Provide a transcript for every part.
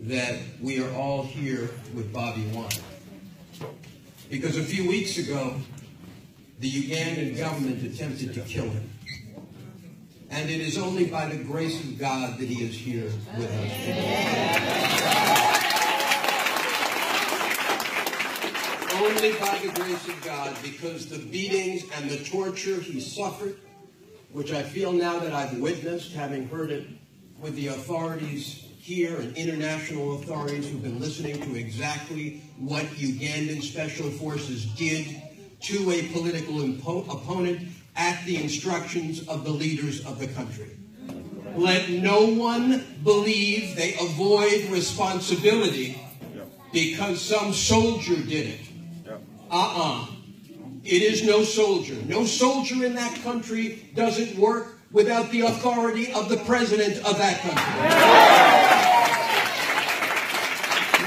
that we are all here with Bobi Wine. Because a few weeks ago, the Ugandan government attempted to kill him. And it is only by the grace of God that he is here with us today. Only by the grace of God, because the beatings and the torture he suffered, which I feel now that I've witnessed, having heard it with the authorities here and international authorities who've been listening to exactly what Ugandan special forces did to a political opponent at the instructions of the leaders of the country. Let no one believe they avoid responsibility because some soldier did it. It is no soldier. No soldier in that country doesn't work without the authority of the president of that country.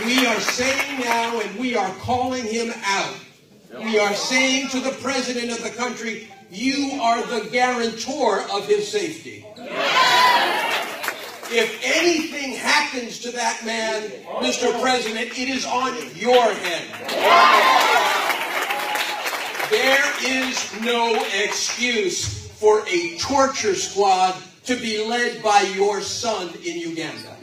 We are saying now, and we are calling him out. We are saying to the president of the country, you are the guarantor of his safety. If anything happens to that man, Mr. President, it is on your head. There is no excuse for a torture squad to be led by your son in Uganda.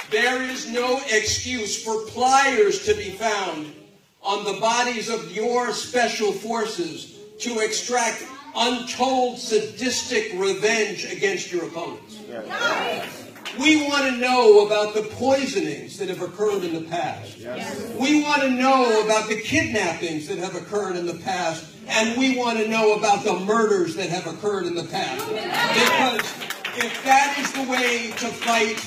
There is no excuse for pliers to be found on the bodies of your special forces to extract untold sadistic revenge against your opponents. We want to know about the poisonings that have occurred in the past. We want to know about the kidnappings that have occurred in the past. And we want to know about the murders that have occurred in the past. Because if that is the way to fight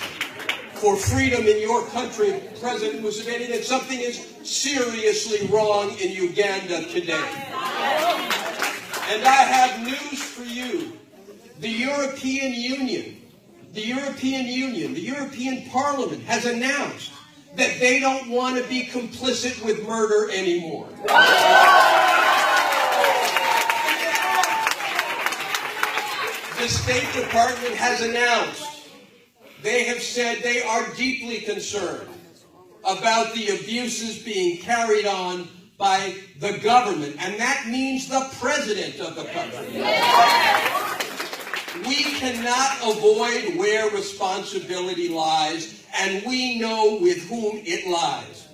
for freedom in your country, President Museveni, then something is seriously wrong in Uganda today. And I have news for you. The European European Parliament has announced that they don't want to be complicit with murder anymore. The State Department has announced, they have said they are deeply concerned about the abuses being carried on by the government, and that means the president of the country. We cannot avoid where responsibility lies, and we know with whom it lies.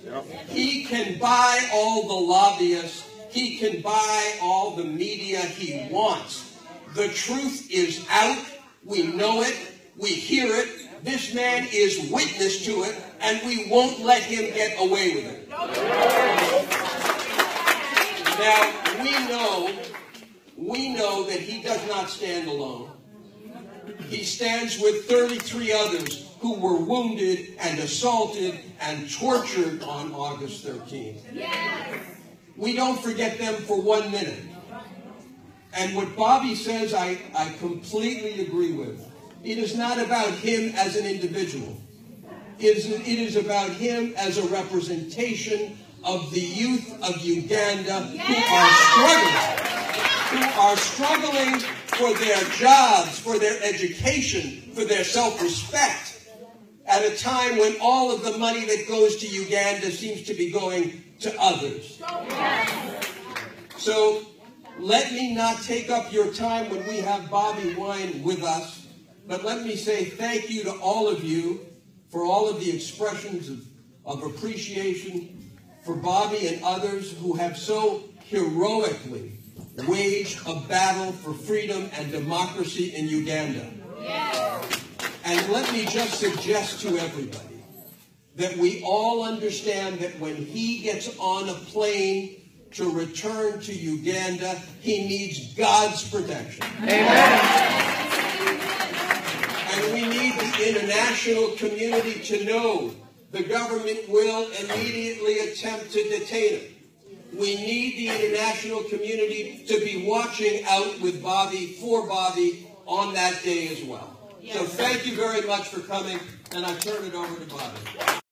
He can buy all the lobbyists, he can buy all the media he wants. The truth is out, we know it, we hear it, this man is witness to it, and we won't let him get away with it. Now, we know that he does not stand alone. He stands with 33 others who were wounded and assaulted and tortured on August 13th. We don't forget them for 1 minute. And what Bobi says, I completely agree with. It is not about him as an individual. It is about him as a representation of the youth of Uganda who are struggling for their jobs, for their education, for their self-respect, at a time when all of the money that goes to Uganda seems to be going to others. So let me not take up your time when we have Bobi Wine with us, but let me say thank you to all of you for all of the expressions of appreciation for Bobi and others who have so heroically waged a battle for freedom and democracy in Uganda. And let me just suggest to everybody that we all understand that when he gets on a plane to return to Uganda, he needs God's protection. And we need the international community to know the government will immediately attempt to detain him. We need the international community to be watching out with Bobi, for Bobi, on that day as well. So thank you very much for coming, and I turn it over to Bobi.